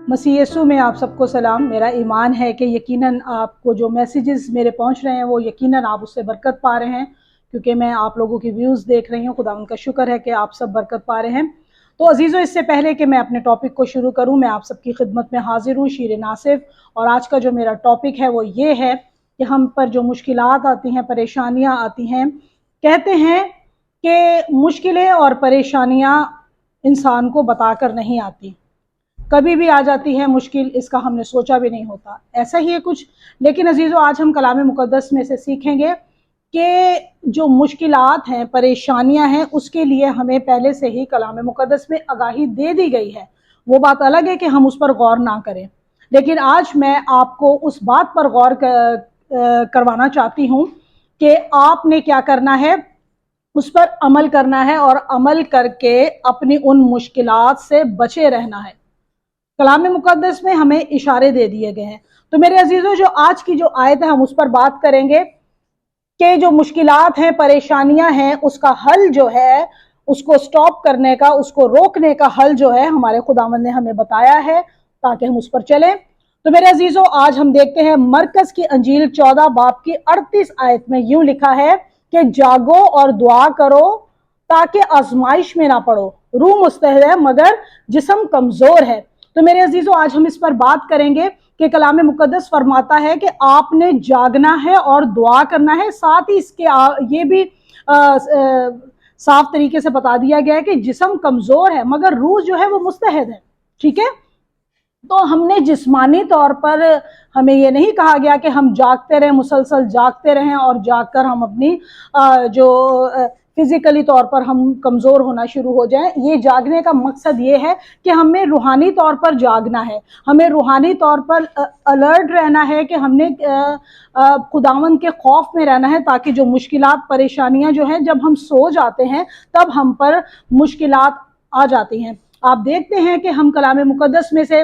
मसीह यीशु में आप सबको सलाम। मेरा ईमान है कि यकीनन आपको जो मैसेजेस मेरे पहुंच रहे हैं वो यकीनन आप उससे बरकत पा रहे हैं, क्योंकि मैं आप लोगों की व्यूज़ देख रही हूँ। खुदा उनका शुक्र है कि आप सब बरकत पा रहे हैं। तो अजीज़ों, इससे पहले कि मैं अपने टॉपिक को शुरू करूँ, मैं आप सबकी खिदमत में हाजिर हूँ शीर नासिफ। और आज का जो मेरा टॉपिक है वो ये है कि हम पर जो मुश्किलात आती हैं, परेशानियाँ आती हैं, कहते हैं कि मुश्किलें और परेशानियाँ इंसान को बताकर नहीं आती, कभी भी आ जाती है मुश्किल, इसका हमने सोचा भी नहीं होता, ऐसा ही है कुछ। लेकिन अजीज़ों, आज हम कलाम मुक़द्दस में से सीखेंगे कि जो मुश्किलात हैं, परेशानियां हैं, उसके लिए हमें पहले से ही कलाम मुक़द्दस में आगाही दे दी गई है। वो बात अलग है कि हम उस पर गौर ना करें, लेकिन आज मैं आपको उस बात पर गौर करवाना चाहती हूँ कि आपने क्या करना है, उस पर अमल करना है और अमल करके अपनी उन मुश्किलात से बचे रहना है। कलाम मुक़द्दस में हमें इशारे दे दिए गए हैं। तो मेरे अजीज़ों, जो आज की जो आयत है हम उस पर बात करेंगे कि जो मुश्किलात हैं, परेशानियां हैं, उसका हल जो है, उसको स्टॉप करने का, उसको रोकने का हल जो है हमारे खुदावंद ने हमें बताया है ताकि हम उस पर चलें। तो मेरे अजीज़ों, आज हम देखते हैं मरकज़ की अंजील 14 बाब की 38 आयत में यूं लिखा है कि जागो और दुआ करो ताकि आजमाइश में ना पड़ो। रूह मुस्तहद है मगर जिस्म कमजोर है। तो मेरे अजीज़ों, आज हम इस पर बात करेंगे कि कलाम मुक़द्दस फरमाता है कि आपने जागना है और दुआ करना है। साथ ही इसके ये भी साफ तरीके से बता दिया गया है कि जिस्म कमजोर है मगर रूह जो है वो मुस्तहद है। ठीक है, तो हमने जिस्मानी तौर पर हमें ये नहीं कहा गया कि हम जागते रहें, मुसलसल जागते रहें और जागकर हम अपनी जो फिजिकली तौर पर हम कमज़ोर होना शुरू हो जाएं। ये जागने का मकसद ये है कि हमें रूहानी तौर पर जागना है, हमें रूहानी तौर पर अलर्ट रहना है कि हमने खुदावंद के खौफ में रहना है, ताकि जो मुश्किलात परेशानियां जो हैं, जब हम सो जाते हैं तब हम पर मुश्किलात आ जाती हैं। आप देखते हैं कि हम कलाम मुक़द्दस में से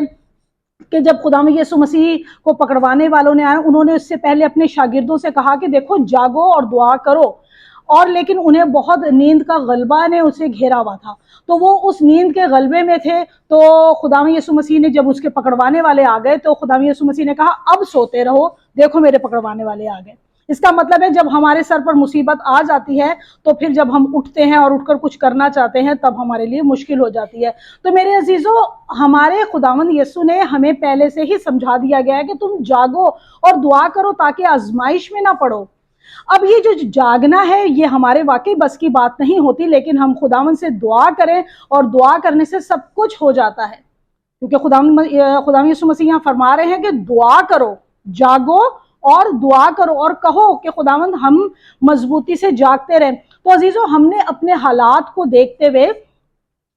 कि जब खुदाम यीशु मसीह को पकड़वाने वालों ने आया, उन्होंने उससे पहले अपने शागिर्दों से कहा कि देखो जागो और दुआ करो, और लेकिन उन्हें बहुत नींद का गलबा ने उसे घेरा हुआ था। तो वो उस नींद के गलबे में थे। तो खुदाम यीशु मसीह ने जब उसके पकड़वाने वाले आ गए तो खुदाम यीशु मसीह ने कहा अब सोते रहो, देखो मेरे पकड़वाने वाले आ गए। इसका मतलब है जब हमारे सर पर मुसीबत आ जाती है तो फिर जब हम उठते हैं और उठकर कुछ करना चाहते हैं तब हमारे लिए मुश्किल हो जाती है। तो मेरे अजीजों, हमारे खुदावंद यीशु ने हमें पहले से ही समझा दिया गया है कि तुम जागो और दुआ करो ताकि आजमाइश में ना पड़ो। अब ये जो जागना है ये हमारे वाकई बस की बात नहीं होती, लेकिन हम खुदावंद से दुआ करें और दुआ करने से सब कुछ हो जाता है, क्योंकि खुदावंद यीशु मसीह यहाँ फरमा रहे हैं कि दुआ करो, जागो और दुआ करो और कहो कि खुदावंद हम मजबूती से जागते रहें। तो अजीजों, हमने अपने हालात को देखते हुए,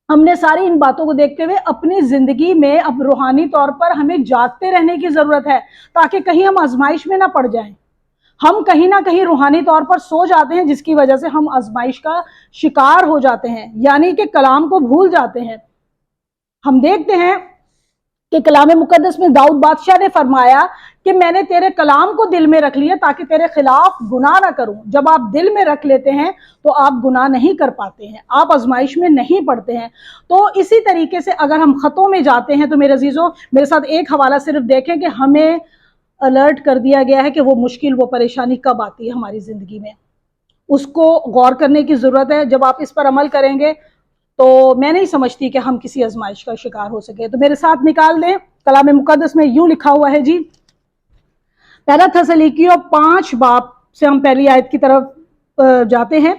हमने सारी इन बातों को देखते हुए अपनी जिंदगी में अब रूहानी तौर पर हमें जागते रहने की जरूरत है, ताकि कहीं हम आजमाइश में ना पड़ जाएं। हम कहीं ना कहीं रूहानी तौर पर सो जाते हैं, जिसकी वजह से हम आजमाइश का शिकार हो जाते हैं, यानी कि कलाम को भूल जाते हैं। हम देखते हैं कि कलाम मुक़द्दस में दाऊद बादशाह ने फरमाया कि मैंने तेरे कलाम को दिल में रख लिया ताकि तेरे खिलाफ गुनाह ना करूं। जब आप दिल में रख लेते हैं तो आप गुनाह नहीं कर पाते हैं, आप आजमाइश में नहीं पड़ते हैं। तो इसी तरीके से अगर हम खतों में जाते हैं तो मेरे अजीजों, मेरे साथ एक हवाला सिर्फ देखें कि हमें अलर्ट कर दिया गया है कि वो मुश्किल, वो परेशानी कब आती है हमारी जिंदगी में, उसको गौर करने की जरूरत है। जब आप इस पर अमल करेंगे तो मैं नहीं समझती कि हम किसी आजमाइश का शिकार हो सके। तो मेरे साथ निकाल दें, कलाम मुक़द्दस में यूं लिखा हुआ है जी, पहला थस्सलुनीकियों 5 बाब से हम पहली आयत की तरफ जाते हैं।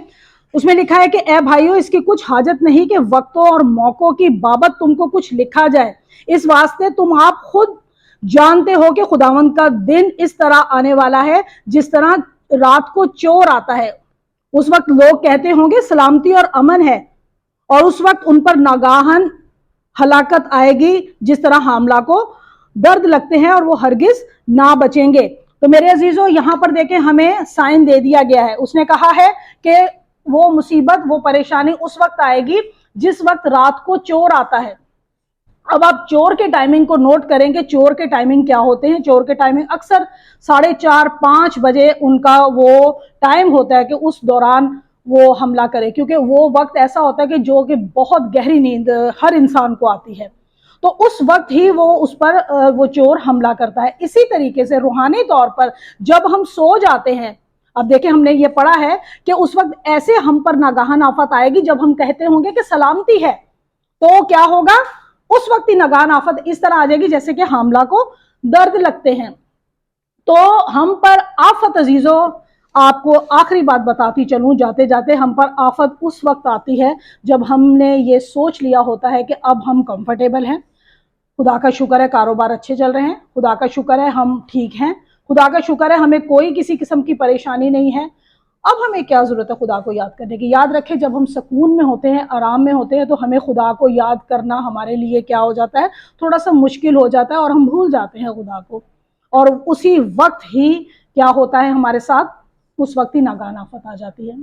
उसमें लिखा है कि ए भाइयों, इसकी कुछ हाजत नहीं कि वक्तों और मौकों की बाबत तुमको कुछ लिखा जाए। इस वास्ते तुम आप खुद जानते हो कि खुदावंद का दिन इस तरह आने वाला है जिस तरह रात को चोर आता है। उस वक्त लोग कहते होंगे सलामती और अमन है, और उस वक्त उन पर नागाहन हलाकत आएगी जिस तरह हामला को दर्द लगते हैं और वो हरगिज ना बचेंगे। तो मेरे अजीजों, यहाँ पर देखें हमें साइन दे दिया गया है। उसने कहा है कि वो मुसीबत, वो परेशानी उस वक्त आएगी जिस वक्त रात को चोर आता है। अब आप चोर के टाइमिंग को नोट करेंगे, चोर के टाइमिंग क्या होते हैं। चोर के टाइमिंग अक्सर 4:30-5 बजे उनका वो टाइम होता है कि उस दौरान वो हमला करे, क्योंकि वो वक्त ऐसा होता है कि जो कि बहुत गहरी नींद हर इंसान को आती है। تو اس وقت ہی وہ اس پر وہ چور حملہ کرتا ہے۔ اسی طریقے سے روحانی طور پر جب ہم سو جاتے ہیں، اب دیکھیں ہم نے یہ پڑھا ہے کہ اس وقت ایسے ہم پر ناگہان آفت آئے گی جب ہم کہتے ہوں گے کہ سلامتی ہے، تو کیا ہوگا؟ اس وقت ہی ناگہان آفت اس طرح آ جائے گی جیسے کہ حاملہ کو درد لگتے ہیں۔ تو ہم پر آفت عزیزوں، آپ کو آخری بات بتاتی چلوں جاتے جاتے، ہم پر آفت اس وقت آتی ہے جب ہم نے یہ سوچ لیا ہوتا ہے کہ اب ہم کمفرٹیبل ہیں، خدا کا شکر ہے کاروبار اچھے چل رہے ہیں، خدا کا شکر ہے ہم ٹھیک ہیں، خدا کا شکر ہے ہمیں کوئی کسی قسم کی پریشانی نہیں ہے، اب ہمیں کیا ضرورت ہے خدا کو یاد کرنے کی؟ یاد رکھیں جب ہم سکون میں ہوتے ہیں، آرام میں ہوتے ہیں، تو ہمیں خدا کو یاد کرنا ہمارے لیے کیا ہو جاتا ہے؟ تھوڑا سا مشکل ہو جاتا ہے، اور ہم بھول جاتے ہیں خدا کو، اور اسی وقت ہی کیا ہوتا ہے ہمارے ساتھ؟ اس وقت ہی ناگہان آفت آ جاتی ہے۔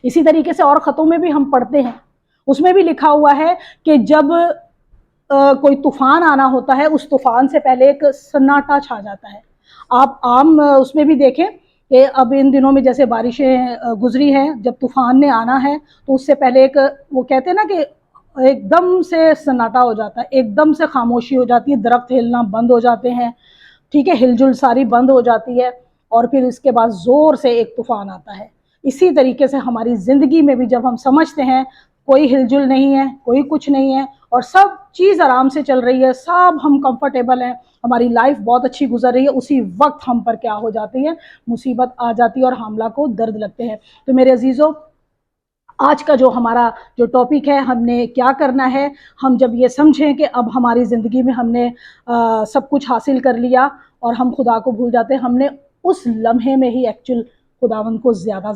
اسی طریقے سے اور خطوں میں بھی ہم پڑھتے ہیں، اس میں بھی لکھا ہوا ہے کہ جب کوئی طوفان آنا ہوتا ہے، اس طوفان سے پہلے ایک سناٹا چھا جاتا ہے۔ آپ عام اس میں بھی دیکھیں کہ اب ان دنوں میں جیسے بارشیں گزری ہیں، جب طوفان نے آنا ہے تو اس سے پہلے ایک وہ کہتے ہیں نا کہ ایک دم سے سناٹا ہو جاتا ہے، ایک دم سے خاموشی ہو جاتی ہے، درخت ہلنا بند ہو جاتے ہیں، ٹھیک ہے، ہل جل ساری بند ہو جاتی ہے، اور پھر اس کے بعد زور سے ایک طوفان آتا ہے۔ اسی طریقے سے ہماری زندگی میں بھی جب ہم سمجھتے ہیں کوئی ہل جل نہیں ہے، کوئی کچھ نہیں ہے، اور سب چیز آرام سے چل رہی ہے، سب ہم کمفرٹیبل ہیں، ہماری لائف بہت اچھی گزر رہی ہے، اسی وقت ہم پر کیا ہو جاتی ہے؟ مصیبت آ جاتی ہے اور حاملہ کو درد لگتے ہیں۔ تو میرے عزیزوں، آج کا جو ہمارا جو ٹاپک ہے، ہم نے کیا کرنا ہے؟ ہم جب یہ سمجھیں کہ اب ہماری زندگی میں ہم نے سب کچھ حاصل کر لیا اور ہم خدا کو بھول جاتے ہیں، ہم نے اس لمحے میں ہی ایکچوئل خداوند کو زیادہ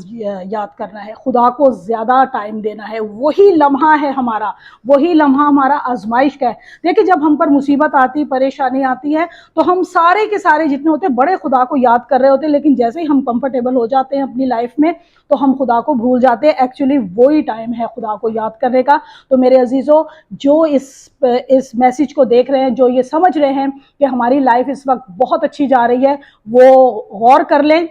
یاد کرنا ہے، خدا کو زیادہ ٹائم دینا ہے، وہی لمحہ ہے ہمارا، وہی لمحہ ہمارا آزمائش کا ہے۔ دیکھیں جب ہم پر مصیبت آتی، پریشانی آتی ہے، تو ہم سارے کے سارے جتنے ہوتے ہیں بڑے خدا کو یاد کر رہے ہوتے ہیں، لیکن جیسے ہی ہم کمفرٹیبل ہو جاتے ہیں اپنی لائف میں تو ہم خدا کو بھول جاتے ہیں۔ ایکچولی وہی ٹائم ہے خدا کو یاد کرنے کا۔ تو میرے عزیزوں، جو اس میسیج کو دیکھ رہے ہیں، جو یہ سمجھ رہے ہیں کہ ہماری لائف اس وقت بہت اچھی جا رہی ہے، وہ غور کر لیں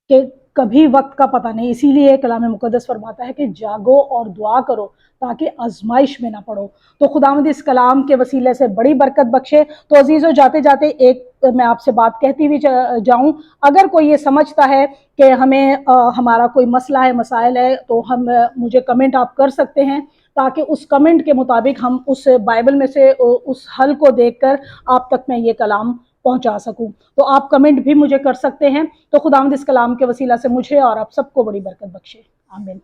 کہ کبھی وقت کا پتہ نہیں، اسی لیے کلام مقدس فرماتا ہے کہ جاگو اور دعا کرو تاکہ آزمائش میں نہ پڑو۔ تو خداوند اس کلام کے وسیلے سے بڑی برکت بخشے۔ تو عزیزوں، جاتے جاتے ایک میں آپ سے بات کہتی بھی جاؤں، اگر کوئی یہ سمجھتا ہے کہ ہمیں ہمارا کوئی مسئلہ ہے، مسائل ہے، تو مجھے کمنٹ آپ کر سکتے ہیں، تاکہ اس کمنٹ کے مطابق ہم اس بائبل میں سے اس حل کو دیکھ کر آپ تک میں یہ کلام پہنچا سکوں۔ تو آپ کمنٹ بھی مجھے کر سکتے ہیں۔ تو خداوند اس کلام کے وسیلہ سے مجھے اور آپ سب کو بڑی برکت بخشے۔ آمین۔